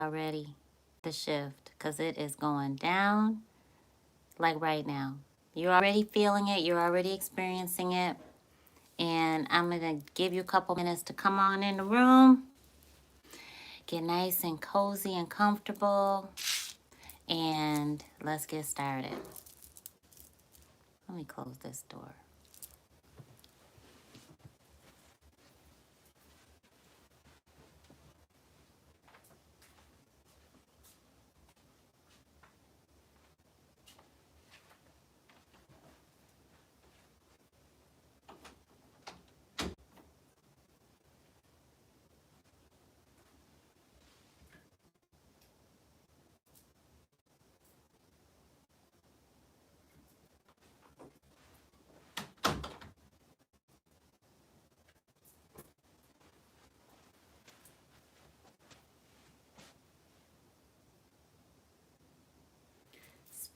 already the shift because it is going down like right now. You're already feeling it, you're already experiencing it. And I'm going to give you a couple minutes to come on in the room, get nice and cozy and comfortable, and let's get started. Let me close this door.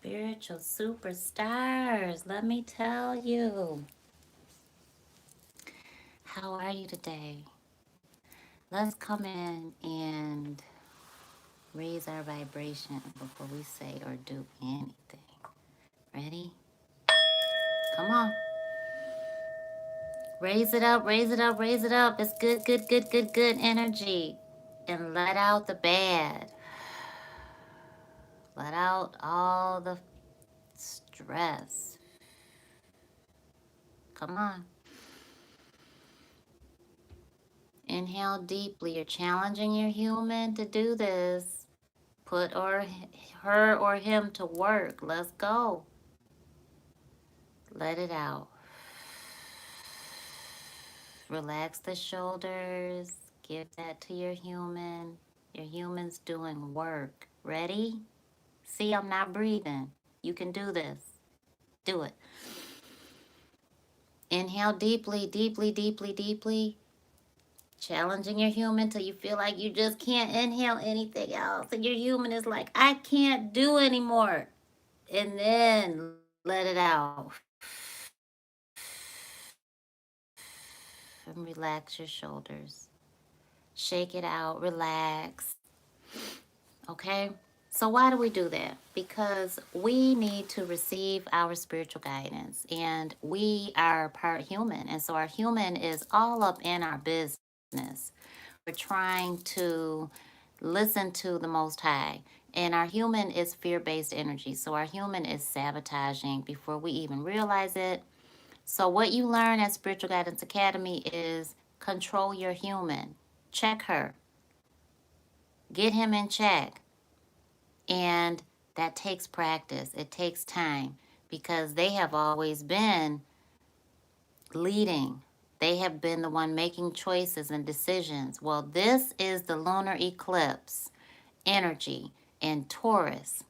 Spiritual superstars, let me tell you. How are you today? Let's come in and raise our vibration before we say or do anything. Ready? Come on. Raise it up, raise it up, raise it up. It's good, good, good, good, good energy. And let out the bad. Let out all the stress. Come on. Inhale deeply. You're challenging your human to do this. Put her or him to work. Let's go. Let it out. Relax the shoulders. Give that to your human. Your human's doing work. Ready? See, I'm not breathing. You can do this. Do it. Inhale deeply, deeply, deeply, deeply. Challenging your human till you feel like you just can't inhale anything else. And your human is like, I can't do anymore. And then let it out. And relax your shoulders. Shake it out. Relax. Okay? So why do we do that? Because we need to receive our spiritual guidance. And we are part human. And so our human is all up in our business. We're trying to listen to the Most High. And our human is fear-based energy. So our human is sabotaging before we even realize it. So what you learn at Spiritual Guidance Academy is control your human. Check her. Get him in check. And that takes practice. It takes time because they have always been leading. They have been the one making choices and decisions. Well, this is the lunar eclipse energy in Taurus.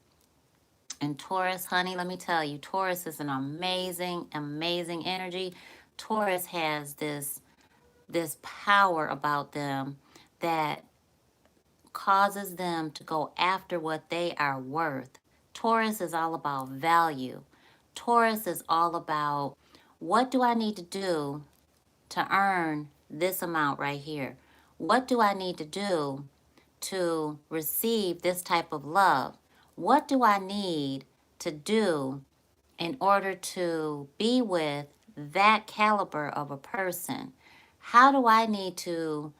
And Taurus, honey, let me tell you, Taurus is an amazing, amazing energy. Taurus has this power about them that causes them to go after what they are worth. Taurus is all about value. Taurus is all about what do I need to do to earn this amount right here? What do I need to do to receive this type of love? What do I need to do in order to be with that caliber of a person? How do I need to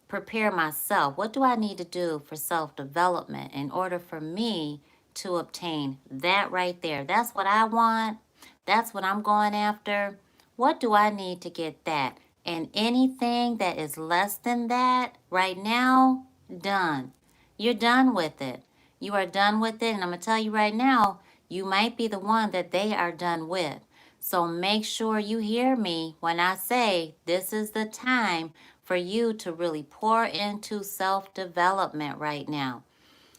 prepare myself? What do I need to do for self-development in order for me to obtain that right there? That's what I want. That's what I'm going after. What do I need to get that? And anything that is less than that right now, done. You're done with it. You are done with it. And I'm going to tell you right now, you might be the one that they are done with. So make sure you hear me when I say this is the time for you to really pour into self-development right now.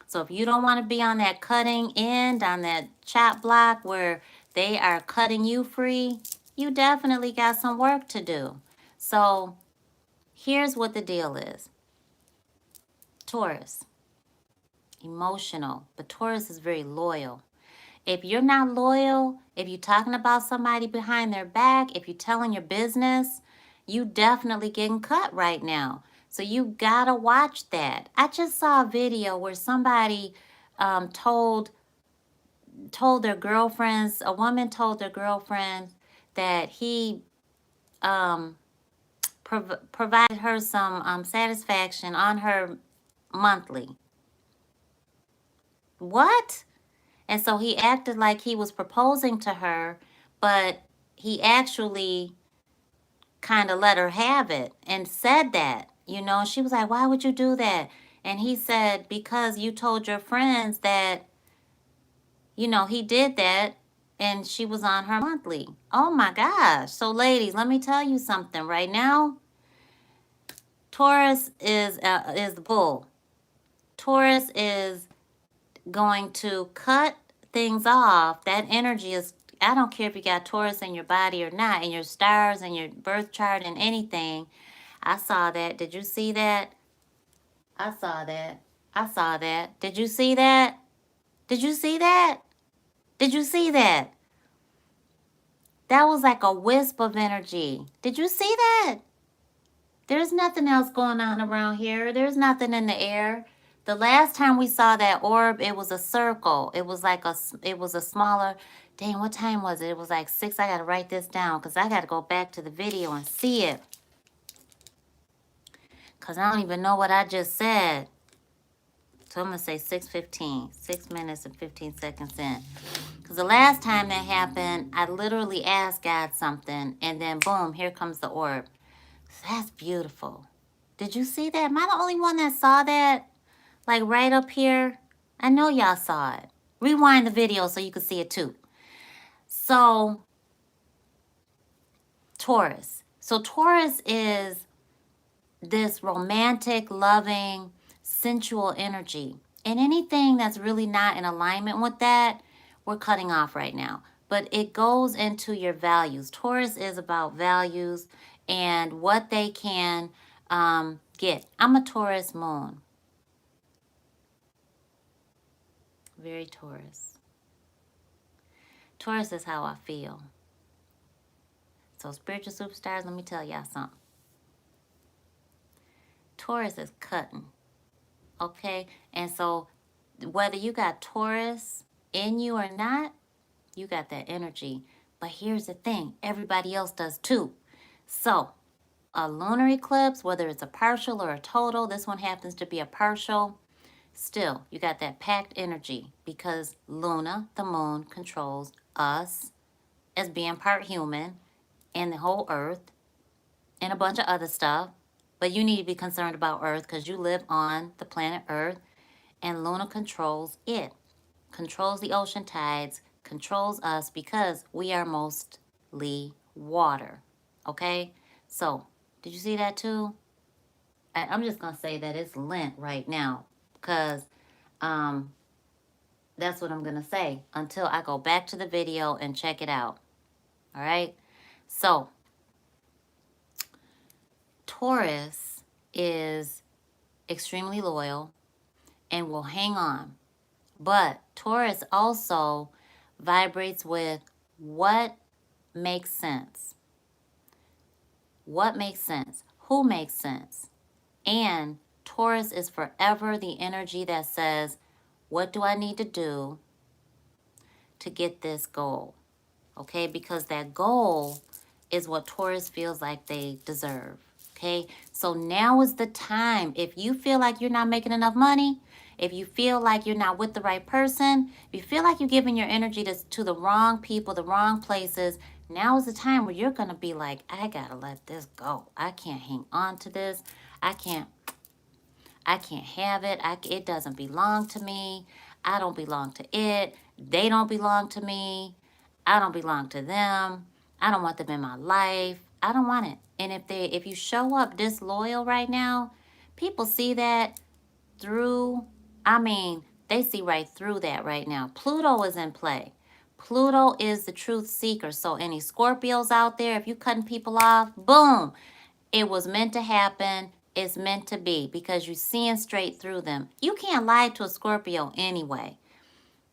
So if you don't want to be on that cutting end, on that chop block where they are cutting you free, you definitely got some work to do. So here's what the deal is. Taurus, emotional, but Taurus is very loyal. If you're not loyal, if you're talking about somebody behind their back, if you're telling your business, you definitely getting cut right now. So you gotta watch that. I just saw a video where somebody told their girlfriends, a woman told their girlfriends that he um, provided her some satisfaction on her monthly. What? And so he acted like he was proposing to her, but he actually kind of let her have it and said that, you know. She was like, why would you do that? And he said, because you told your friends that, you know, he did that and she was on her monthly. Oh my gosh. So ladies, let me tell you something right now. Taurus is the bull. Taurus is going to cut things off. That energy is, I don't care if you got Taurus in your body or not, in your stars and your birth chart and anything. I saw that. Did you see that? I saw that. I saw that. Did you see that? Did you see that? Did you see that? That was like a wisp of energy. Did you see that? There's nothing else going on around here. There's nothing in the air. The last time we saw that orb, it was a circle. It was like it was a smaller, dang, what time was it? It was like 6. I got to write this down because I got to go back to the video and see it. Because I don't even know what I just said. So I'm going to say 6:15, 6 minutes and 15 seconds in. Because the last time that happened, I literally asked God something, and then boom, here comes the orb. So that's beautiful. Did you see that? Am I the only one that saw that? Like right up here? I know y'all saw it. Rewind the video so you can see it too. So, Taurus. So Taurus is this romantic, loving, sensual energy. And anything that's really not in alignment with that, we're cutting off right now. But it goes into your values. Taurus is about values and what they can get. I'm a Taurus moon. Very Taurus. Taurus is how I feel. So spiritual superstars, let me tell y'all something. Taurus is cutting. Okay? And so whether you got Taurus in you or not, you got that energy. But here's the thing, everybody else does too. So a lunar eclipse, whether it's a partial or a total, this one happens to be a partial, still you got that packed energy because Luna, the moon, controls us as being part human and the whole earth and a bunch of other stuff. But you need to be concerned about earth because you live on the planet earth, and Luna controls it, controls the ocean tides, controls us because we are mostly water. Okay? So, did you see that too? I'm just going to say that it's Lent right now because that's what I'm going to say until I go back to the video and check it out. All right? So, Taurus is extremely loyal and will hang on. But Taurus also vibrates with what makes sense. What makes sense? Who makes sense? And Taurus is forever the energy that says, what do I need to do to get this goal? Okay, because that goal is what Taurus feels like they deserve. Okay, so now is the time. If you feel like you're not making enough money, if you feel like you're not with the right person, if you feel like you're giving your energy to the wrong people, the wrong places, now is the time where you're going to be like, I got to let this go. I can't hang on to this. I can't have it. It doesn't belong to me. I don't belong to it. They don't belong to me. I don't belong to them. I don't want them in my life. I don't want it. And if you show up disloyal right now, people see that through, they see right through that right now. Pluto is in play. Pluto is the truth seeker. So any Scorpios out there, if you cutting people off, boom, it was meant to happen. It's meant to be because you're seeing straight through them. You can't lie to a Scorpio anyway.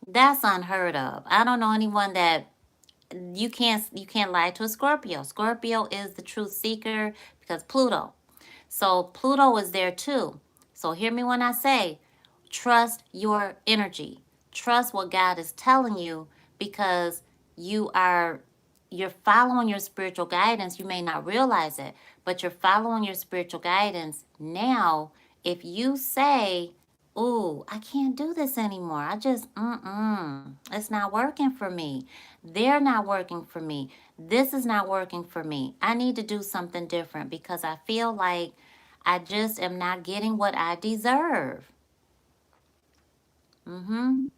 That's unheard of. I don't know anyone that you can't lie to a Scorpio. Scorpio is the truth seeker because Pluto. So Pluto is there too. So hear me when I say, trust your energy. Trust what God is telling you, because you are you're following your spiritual guidance. You may not realize it, but you're following your spiritual guidance. Now, if you say, "Ooh, I can't do this anymore. I just it's not working for me. They're not working for me. This is not working for me. I need to do something different because I feel like I just am not getting what I deserve." Mhm.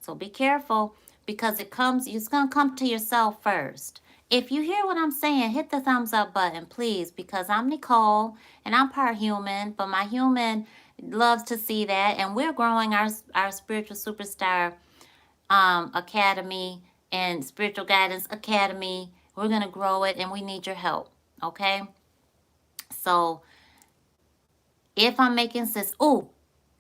So be careful, because it's going to come to yourself first. If you hear what I'm saying, hit the thumbs up button, please, because I'm Nicole and I'm part human, but my human loves to see that. And we're growing our spiritual superstar academy and spiritual guidance academy. We're going to grow it and we need your help. Okay. So if I'm making sense, oh,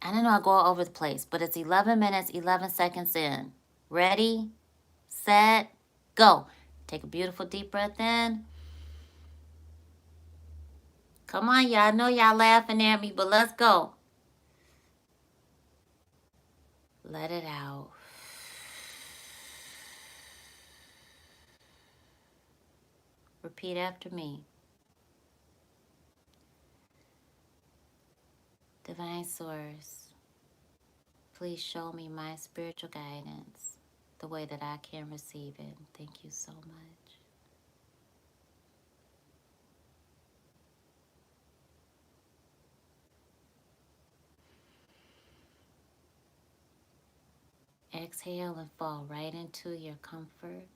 I don't know, I go all over the place, but it's 11 minutes, 11 seconds in. Ready, set, go. Take a beautiful deep breath in. Come on, y'all. I know y'all laughing at me, but let's go. Let it out. Repeat after me. Divine Source, please show me my spiritual guidance the way that I can receive it. Thank you so much. Exhale and fall right into your comfort.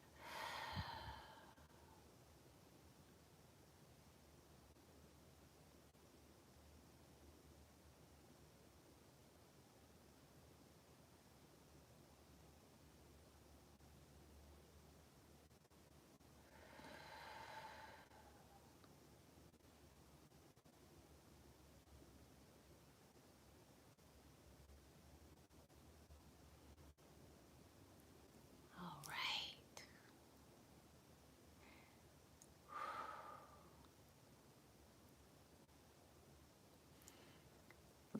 All right.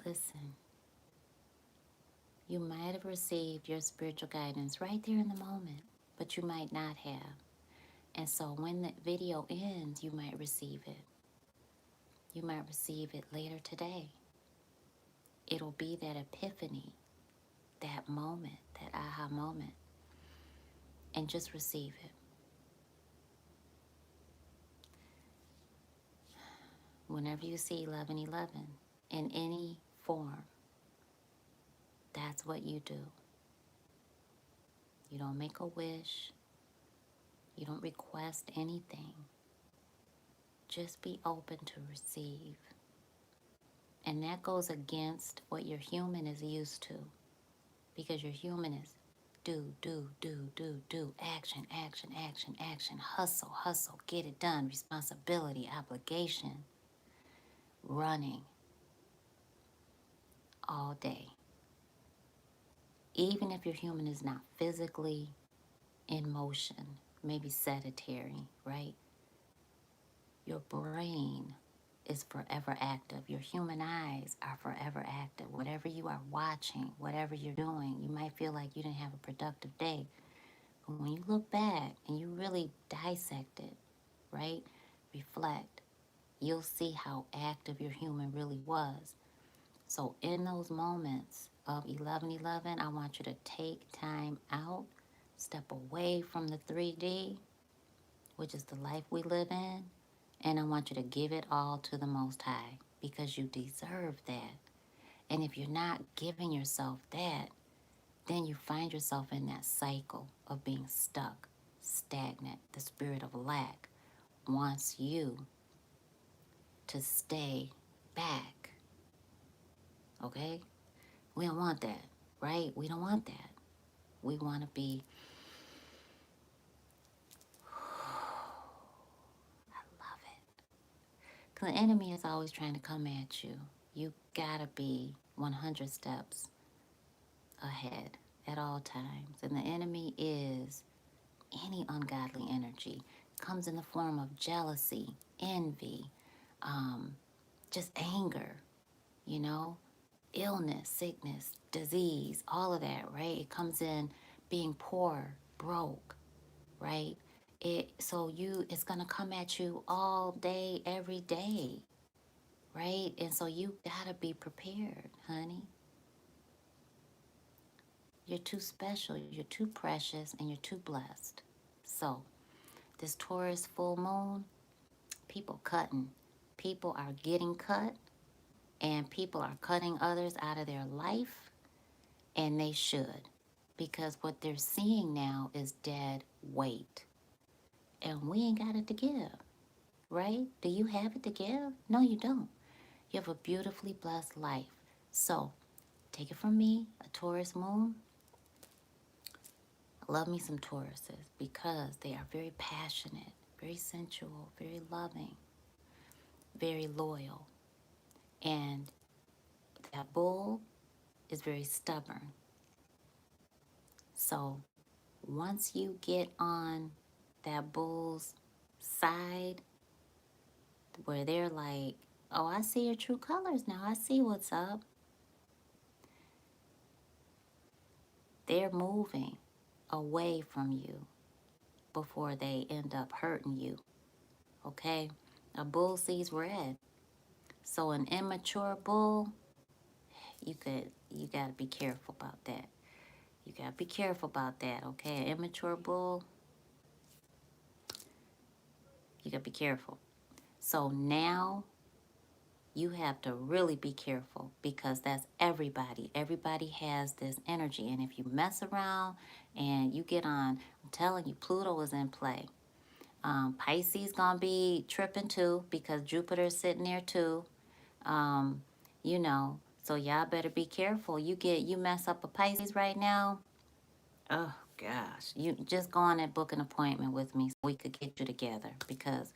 Listen, you might have received your spiritual guidance right there in the moment, but you might not have. And so when the video ends, you might receive it. You might receive it later today. It'll be that epiphany, that moment, that aha moment, and just receive it. Whenever you see 1111 in any form, that's what you do. You don't make a wish. You don't request anything. Just be open to receive. And that goes against what your human is used to, because your human is do, action, action, action, action, hustle, hustle, get it done, responsibility, obligation, running all day. Even if your human is not physically in motion, maybe sedentary, right? Your brain is forever active. Your human eyes are forever active. Whatever you are watching, whatever you're doing, you might feel like you didn't have a productive day. But when you look back and you really dissect it, right? Reflect, you'll see how active your human really was. So in those moments of 1111, I want you to take time out, step away from the 3D, which is the life we live in, and I want you to give it all to the Most High, because you deserve that. And if you're not giving yourself that, then you find yourself in that cycle of being stuck, stagnant. The spirit of lack wants you to stay back. Okay? We don't want that, right? We don't want that. We want to be, I love it. Because the enemy is always trying to come at you. You gotta be 100 steps ahead at all times. And the enemy is any ungodly energy. It comes in the form of jealousy, envy, just anger, you know, illness, sickness, disease, all of that, right? It comes in being poor, broke, right? It's gonna come at you all day, every day, right? And so you gotta be prepared, honey. You're too special, you're too precious, and you're too blessed. So this Taurus full moon, people cutting. People are getting cut, and people are cutting others out of their life, and they should. Because what they're seeing now is dead weight. And we ain't got it to give, right? Do you have it to give? No, you don't. You have a beautifully blessed life. So take it from me, a Taurus moon. I love me some Tauruses because they are very passionate, very sensual, very loving, very loyal. And that bull is very stubborn. So once you get on that bull's side, where they're like, oh, I see your true colors now. I see what's up. They're moving away from you before they end up hurting you. Okay? A bull sees red. So an immature bull, you gotta be careful about that. You gotta be careful about that, okay? An immature bull, you gotta be careful. So now you have to really be careful because that's everybody. Everybody has this energy. And if you mess around and you get on, I'm telling you, Pluto is in play. Pisces gonna be tripping too because Jupiter's sitting there too. Um, so y'all better be careful. You mess up a Pisces right now. Oh gosh, you just go on and book an appointment with me so we could get you together because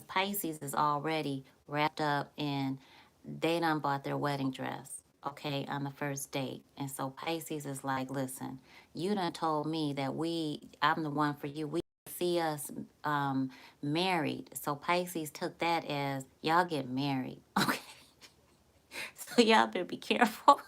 Pisces is already wrapped up in they done bought their wedding dress, okay, on the first date. And so Pisces is like, listen, you done told me that I'm the one for you. We see us married. So Pisces took that as y'all get married. Okay. So y'all better be careful.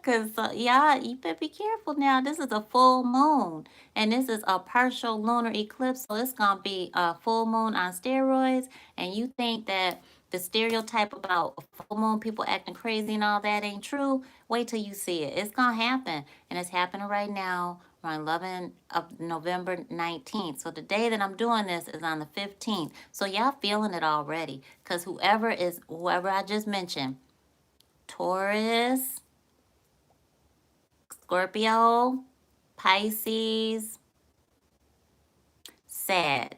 Cause y'all, you better be careful now. This is a full moon, and this is a partial lunar eclipse, so it's gonna be a full moon on steroids. And you think that the stereotype about full moon people acting crazy and all that ain't true? Wait till you see it. It's gonna happen, and it's happening right now. We're on 11 of November 19th. So the day that I'm doing this is on the 15th. So y'all feeling it already. Cause whoever I just mentioned, Taurus, Scorpio, Pisces, Sag.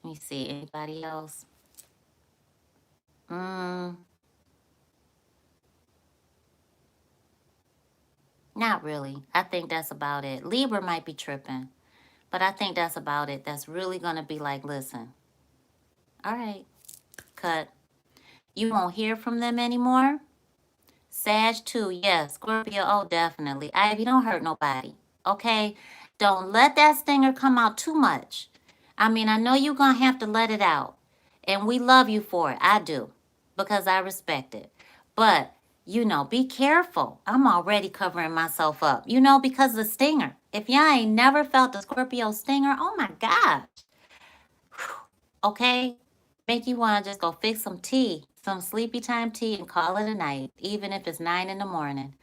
Let me see. Anybody else? Mm, not really. I think that's about it. Libra might be tripping, but I think that's about it. That's really going to be like, listen, all right, cut. You won't hear from them anymore. Sag too, yes. Scorpio, oh, definitely. Ivy, don't hurt nobody, okay? Don't let that stinger come out too much. I mean, I know you're going to have to let it out. And we love you for it. I do. Because I respect it. But, be careful. I'm already covering myself up, because the stinger. If y'all ain't never felt the Scorpio stinger, oh my gosh. Okay? Make you want to just go fix some tea, some sleepy time tea, and call it a night, even if it's 9 in the morning.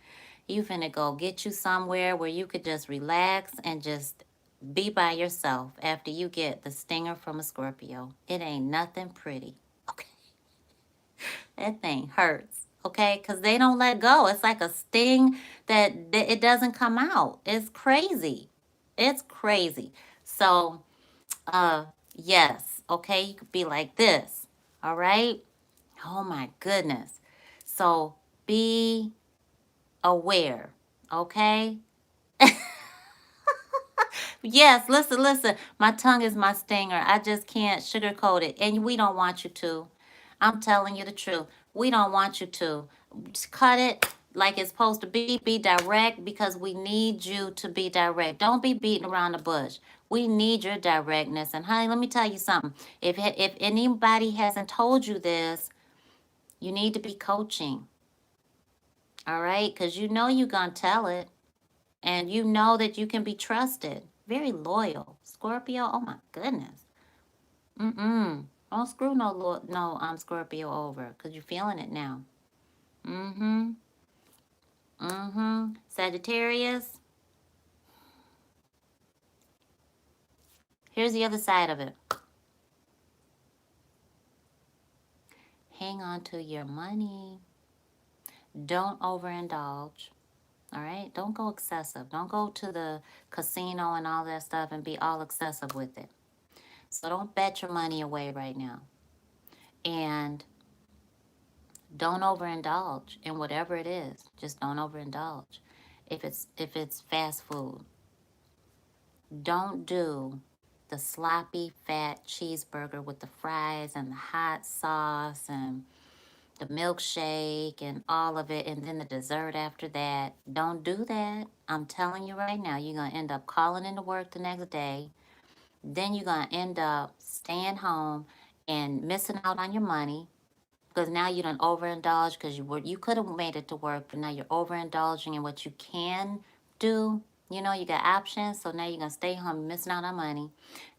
You finna go get you somewhere where you could just relax and just be by yourself after you get the stinger from a Scorpio. It ain't nothing pretty. Okay. That thing hurts. Okay. Because they don't let go. It's like a sting that it doesn't come out. It's crazy. It's crazy. So, uh, yes. Okay. You could be like this. All right. Oh my goodness. So be aware. Okay. Yes, listen, listen. My tongue is my stinger. I just can't sugarcoat it. And we don't want you to. I'm telling you the truth. We don't want you to. Just cut it like it's supposed to be. Be direct because we need you to be direct. Don't be beating around the bush. We need your directness. And honey, let me tell you something. If anybody hasn't told you this, you need to be coaching. All right? Because you know you're going to tell it. And you know that you can be trusted. Very loyal. Scorpio, oh my goodness. Mm-mm. Don't screw no Scorpio over. Because you're feeling it now. Mm-hmm. Mm-hmm. Sagittarius, here's the other side of it. Hang on to your money. Don't overindulge. All right? Don't go excessive. Don't go to the casino and all that stuff and be all excessive with it. So don't bet your money away right now. And don't overindulge in whatever it is. Just don't overindulge. If it's fast food, don't do the sloppy fat cheeseburger with the fries and the hot sauce and the milkshake and all of it, and then the dessert after that. Don't do that. I'm telling you right now, you're going to end up calling into work the next day. Then you're going to end up staying home and missing out on your money because now you done overindulge because you could have made it to work, but now you're overindulging in what you can do. You know, you got options, so now you're going to stay home, missing out on money.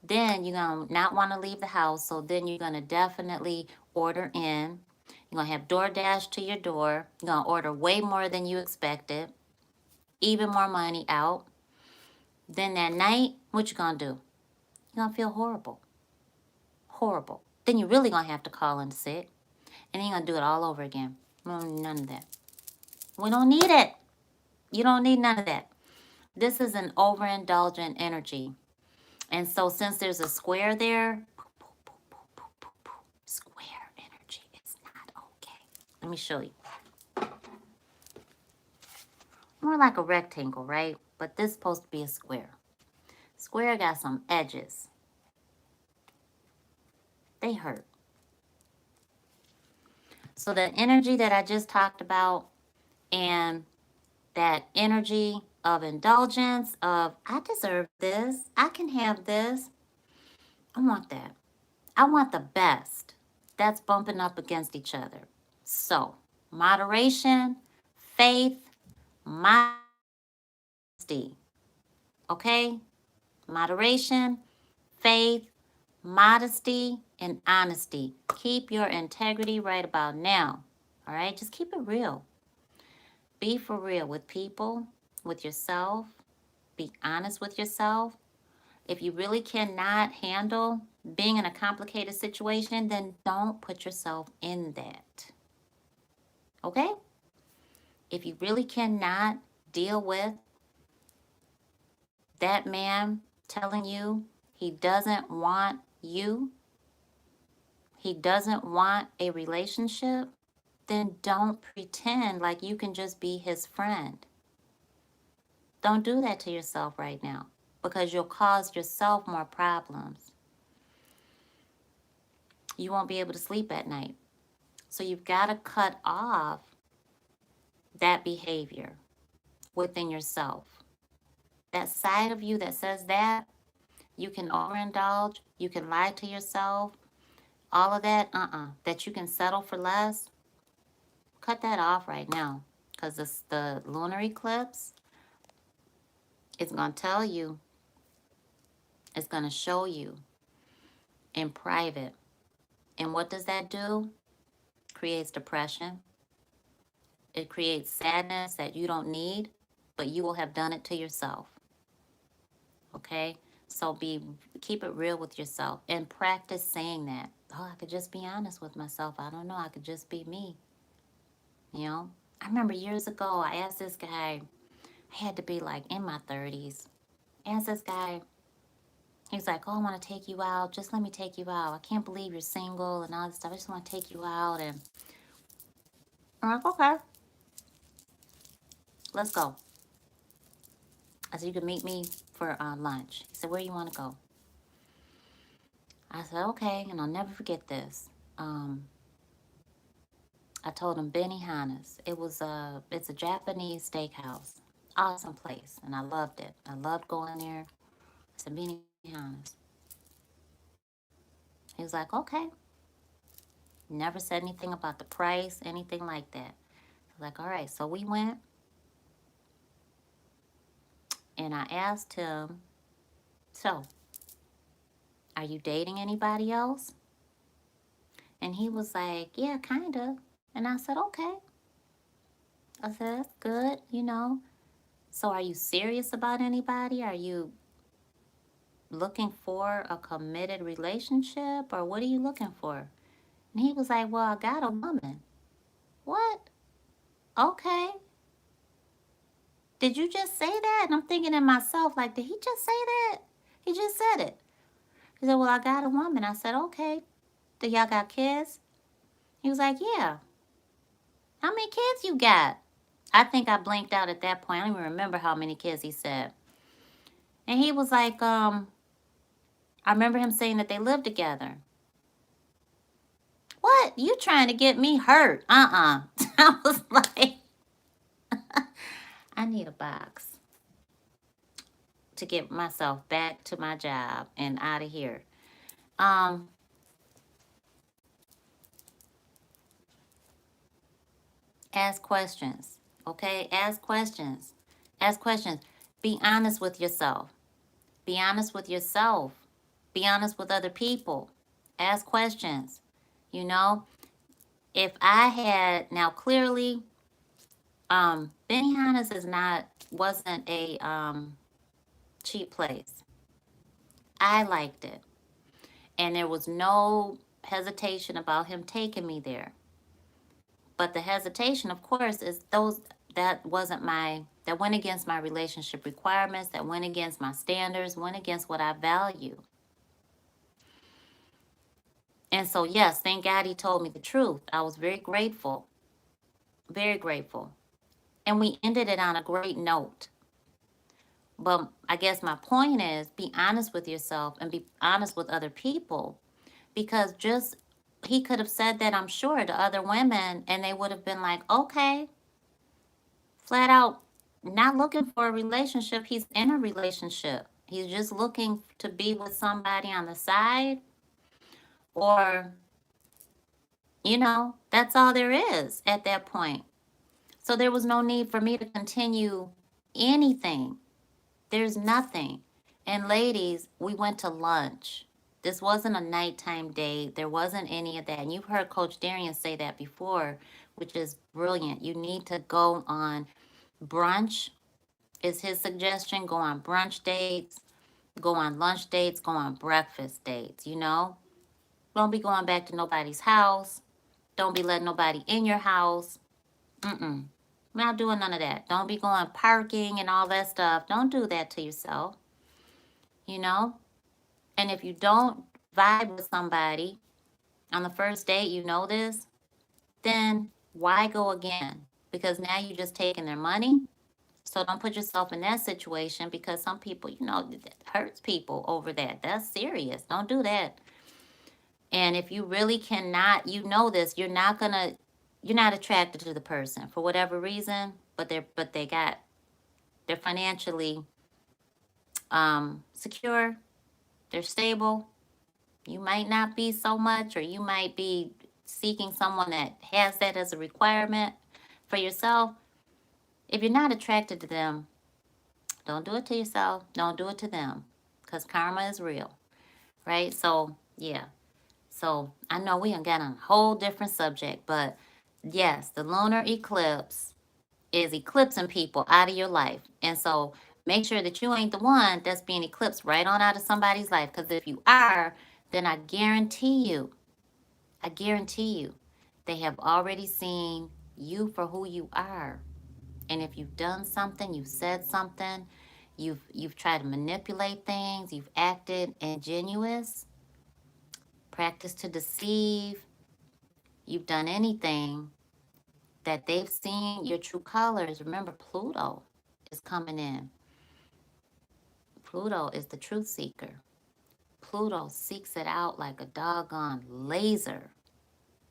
Then you're going to not want to leave the house, so then you're going to definitely order in. You're going to have DoorDash to your door. You're going to order way more than you expected, even more money out. Then that night, what you going to do? You're going to feel horrible. Horrible. Then you're really going to have to call in sick. And then you're going to do it all over again. None of that. We don't need it. You don't need none of that. This is an overindulgent energy. And so since there's a square there, square energy, it's not okay. Let me show you. More like a rectangle, right? But this is supposed to be a square. Square got some edges. They hurt. So the energy that I just talked about and that energy of indulgence, of I deserve this, I can have this, I want that. I want the best. That's bumping up against each other. So, moderation, faith, modesty. Okay? Moderation, faith, modesty, and honesty. Keep your integrity right about now. All right? Just keep it real. Be for real with people, with yourself. Be honest with yourself. If you really cannot handle being in a complicated situation, then don't put yourself in that. Okay? If you really cannot deal with that man telling you he doesn't want you, he doesn't want a relationship, then don't pretend like you can just be his friend. Don't do that to yourself right now because you'll cause yourself more problems. You won't be able to sleep at night. So you've got to cut off that behavior within yourself. That side of you that says that, you can overindulge, you can lie to yourself, all of that, that you can settle for less, cut that off right now. Because the lunar eclipse is going to tell you, it's going to show you in private. And what does that do? Creates depression. It creates sadness that you don't need, but you will have done it to yourself. Okay? So keep it real with yourself and practice saying that. Oh, I could just be honest with myself. I don't know. I could just be me. You know? I remember years ago, I asked this guy, I had to be like in my 30s. I asked this guy, he's like, oh, I want to take you out. Just let me take you out. I can't believe you're single and all this stuff. I just want to take you out. And I'm like, okay, let's go. I said, you can meet me for lunch. He said, where you want to go? I said, okay, and I'll never forget this. I told him Benihana's. It's a Japanese steakhouse. Awesome place, and I loved it. I loved going there. I said, Benihana's. honest. He was like, okay. Never said anything about the price, anything like that. I was like, all right. So we went and I asked him, so are you dating anybody else? And he was like, yeah, kind of. And I said, okay. I said, that's good. So are you serious about anybody? Are you looking for a committed relationship or what are you looking for? And he was like, well, I got a woman. What? Okay. Did you just say that? And I'm thinking to myself, like, did he just say that? He just said it. He said, well, I got a woman. I said, okay. Do y'all got kids? He was like, yeah. How many kids you got? I think I blinked out at that point. I don't even remember how many kids he said. And he was like, I remember him saying that they live together. What? You trying to get me hurt? I was like, I need a box to get myself back to my job and out of here. Um, ask questions. Okay? Ask questions. Ask questions. Be honest with yourself. Be honest with yourself. Be honest with other people. Ask questions. You know, if I had now clearly, Benihana's wasn't a cheap place. I liked it. And there was no hesitation about him taking me there. But the hesitation, of course, is that went against my relationship requirements, that went against my standards, went against what I value. And so, yes, thank God he told me the truth. I was very grateful, very grateful. And we ended it on a great note. But I guess my point is be honest with yourself and be honest with other people because just he could have said that, I'm sure, to other women, and they would have been like, okay, flat out, not looking for a relationship. He's in a relationship. He's just looking to be with somebody on the side, or, that's all there is at that point. So there was no need for me to continue anything. There's nothing. And ladies, we went to lunch. This wasn't a nighttime date. There wasn't any of that. And you've heard Coach Darian say that before, which is brilliant. You need to go on brunch, is his suggestion. Go on brunch dates, go on lunch dates, go on breakfast dates. Don't be going back to nobody's house. Don't be letting nobody in your house. Mm-mm. We're not doing none of that. Don't be going parking and all that stuff. Don't do that to yourself, you know? And if you don't vibe with somebody on the first date, you know this, then why go again? Because now you're just taking their money. So don't put yourself in that situation because some people, it hurts people over that. That's serious. Don't do that. And if you really cannot, this, you're not attracted to the person for whatever reason, but they're financially secure, they're stable. You might not be so much, or you might be seeking someone that has that as a requirement for yourself. If you're not attracted to them, don't do it to yourself. Don't do it to them, because karma is real, right? So, yeah. So, I know we got on a whole different subject, but yes, the lunar eclipse is eclipsing people out of your life. And so, make sure that you ain't the one that's being eclipsed right on out of somebody's life, because if you are, then I guarantee you, they have already seen you for who you are. And if you've done something, you've said something, you've tried to manipulate things, you've acted ingenuous, practiced to deceive, you've done anything that they've seen your true colors. Remember, Pluto is coming in. Pluto is the truth seeker. Pluto seeks it out like a doggone laser,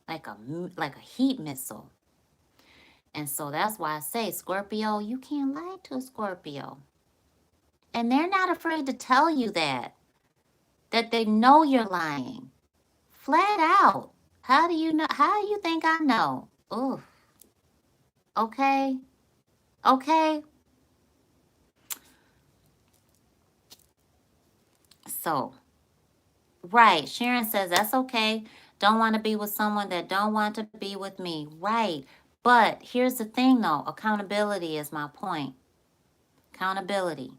like a heat missile. And so that's why I say, Scorpio, you can't lie to a Scorpio. And they're not afraid to tell you that. that they know you're lying. Flat out. How do you know? How do you think I know? Ooh, okay. Okay. So, right. Sharon says that's okay. Don't want to be with someone that don't want to be with me. Right. But here's the thing though, accountability is my point. Accountability.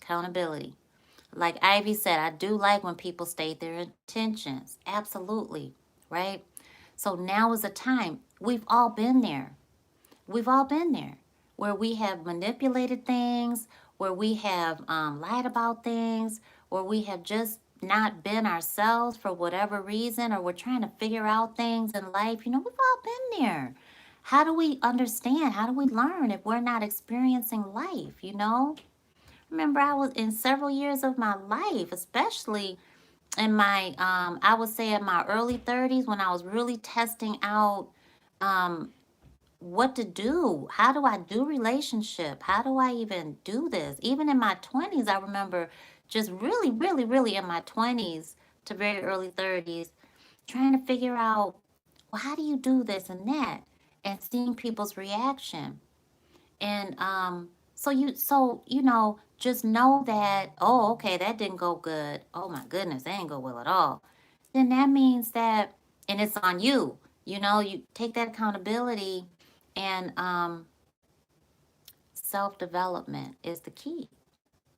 Accountability. Like Ivy said, I do like when people state their intentions. Absolutely. Right? So now is the time. We've all been there. We've all been there where we have manipulated things, where we have lied about things, where we have just not been ourselves for whatever reason, or we're trying to figure out things in life. You know, we've all been there. How do we understand? How do we learn if we're not experiencing life? You know, remember, I was in several years of my life, especially in my, I would say in my early 30s when I was really testing out. Um, what to do. How do I do relationship? How do I even do this? Even in my 20s, I remember just really in my 20s to very early 30s trying to figure out, well, how do you do this and that? And seeing people's reaction. And so you know, just know that, oh, okay, that didn't go good. Oh my goodness, that didn't go well at all. Then that means that, and it's on you. You know, you take that accountability, and self development is the key,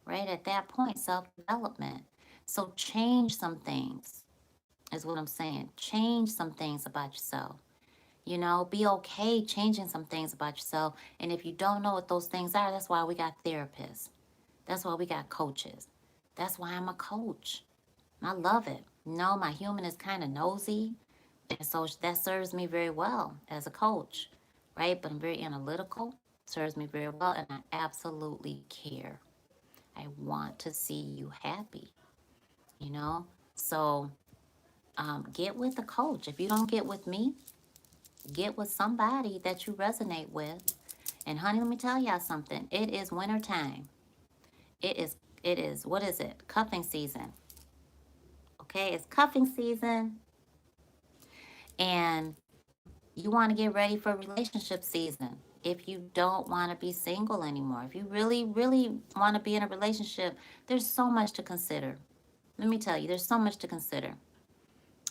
right? At that point, self development. So change some things, is what I'm saying. Change some things about yourself. You know, be okay changing some things about yourself. And if you don't know what those things are, that's why we got therapists. That's why we got coaches. That's why I'm a coach. I love it. No, my human is kind of nosy. And so that serves me very well as a coach, right? But I'm very analytical, serves me very well, and I absolutely care. I want to see you happy, you know? So get with a coach. If you don't get with me, get with somebody that you resonate with. And honey, let me tell y'all something. It is winter time. It is, what is it? Cuffing season. Okay, it's cuffing season. And you want to get ready for relationship season. If you don't want to be single anymore, if you really want to be in a relationship, there's so much to consider. Let me tell you, there's so much to consider.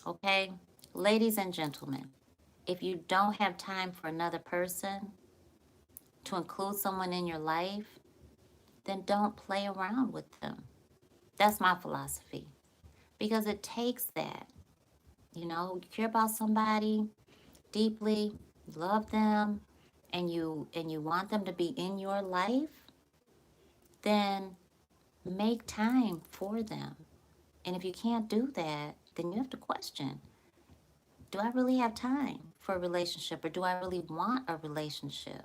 Okay? Ladies and gentlemen, if you don't have time for another person to include someone in your life, then don't play around with them. That's my philosophy. Because it takes that. You know, you care about somebody deeply, love them, and you want them to be in your life, then make time for them. And if you can't do that, then you have to question, do I really have time for a relationship, or do I really want a relationship?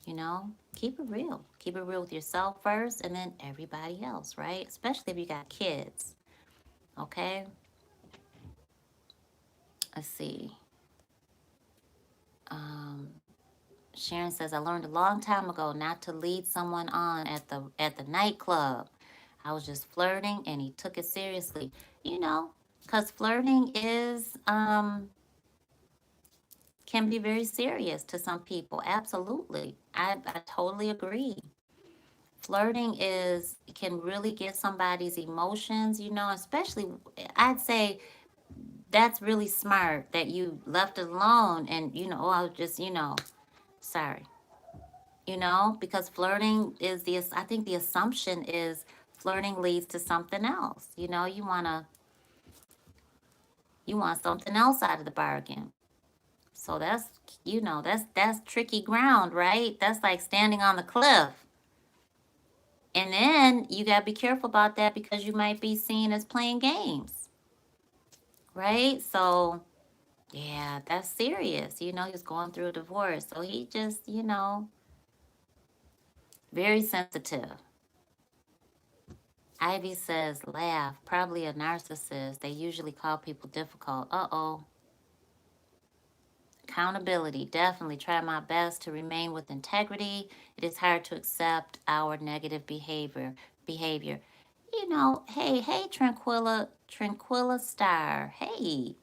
You know, keep it real. Keep it real with yourself first and then everybody else, right? Especially if you got kids. Okay? Let's see. Um, Sharon says, I learned a long time ago not to lead someone on at the nightclub. I was just flirting and he took it seriously. You know, because flirting is can be very serious to some people. Absolutely. I totally agree. Flirting is can really get somebody's emotions, you know, especially I'd say that's really smart that you left it alone and you know, oh, I was just, you know, sorry. You know, because flirting is I think the assumption is flirting leads to something else. You know, you want something else out of the bargain. So that's, you know, that's tricky ground, right? That's like standing on the cliff. And then you got to be careful about that because you might be seen as playing games, right? So, yeah, that's serious. You know, he was going through a divorce. So he just, you know, very sensitive. Ivy says, laugh. Probably a narcissist. They usually call people difficult. Uh-oh. Accountability. Definitely try my best to remain with integrity. It is hard to accept our negative behavior. Hey, Tranquilla Star. Hey.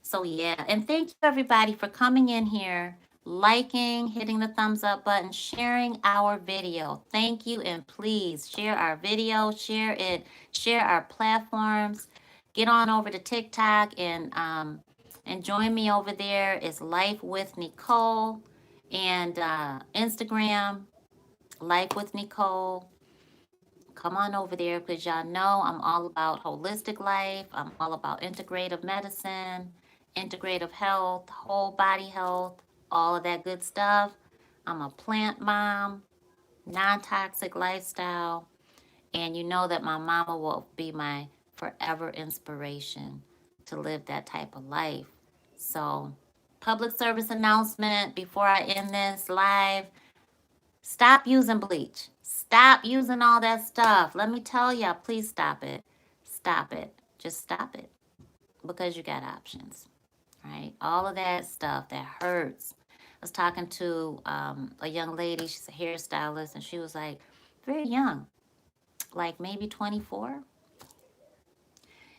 So yeah, and thank you everybody for coming in here, liking, hitting the thumbs up button, sharing our video. Thank you, and please share our video, share it, share our platforms. Get on over to TikTok and join me over there. It's Life with Nicole, and Instagram Life with Nicole. Come on over there because y'all know I'm all about holistic life. I'm all about integrative medicine, integrative health, whole body health, all of that good stuff. I'm a plant mom, non toxic lifestyle, and you know that my mama will be my forever inspiration to live that type of life. So, public service announcement before I end this live. Stop using bleach. Stop using all that stuff. Let me tell y'all, please stop it. Stop it. Just stop it because you got options, right? All of that stuff that hurts. I was talking to a young lady, she's a hairstylist, and she was like, very young, like maybe 24.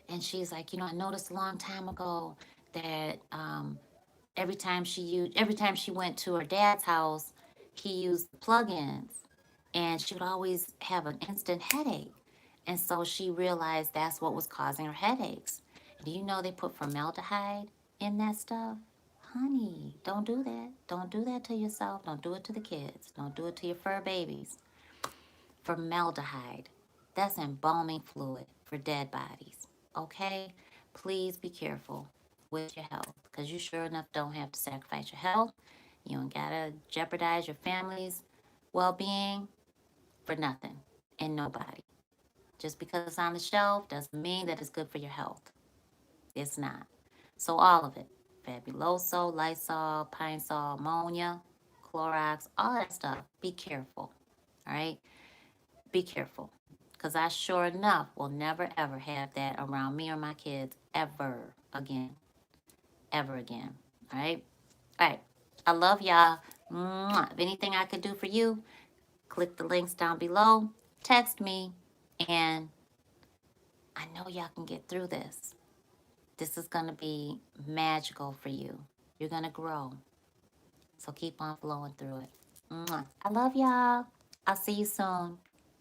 And she's like, I noticed a long time ago that every time she went to her dad's house, he used the plug-ins, and she would always have an instant headache. And so she realized that's what was causing her headaches. Do you know they put formaldehyde in that stuff? Honey, don't do that. Don't do that to yourself. Don't do it to the kids. Don't do it to your fur babies. Formaldehyde. That's embalming fluid for dead bodies. Okay? Please be careful with your health because you sure enough don't have to sacrifice your health. You don't gotta jeopardize your family's well being for nothing and nobody. Just because it's on the shelf doesn't mean that it's good for your health. It's not. So, all of it, Fabuloso, Lysol, Pine Sol, ammonia, Clorox, all that stuff, be careful. All right? Be careful. Because I sure enough will never ever have that around me or my kids ever again. Ever again. All right? All right. I love y'all. Mwah. If anything I could do for you, click the links down below. Text me. And I know y'all can get through this. This is going to be magical for you. You're going to grow. So keep on flowing through it. Mwah. I love y'all. I'll see you soon.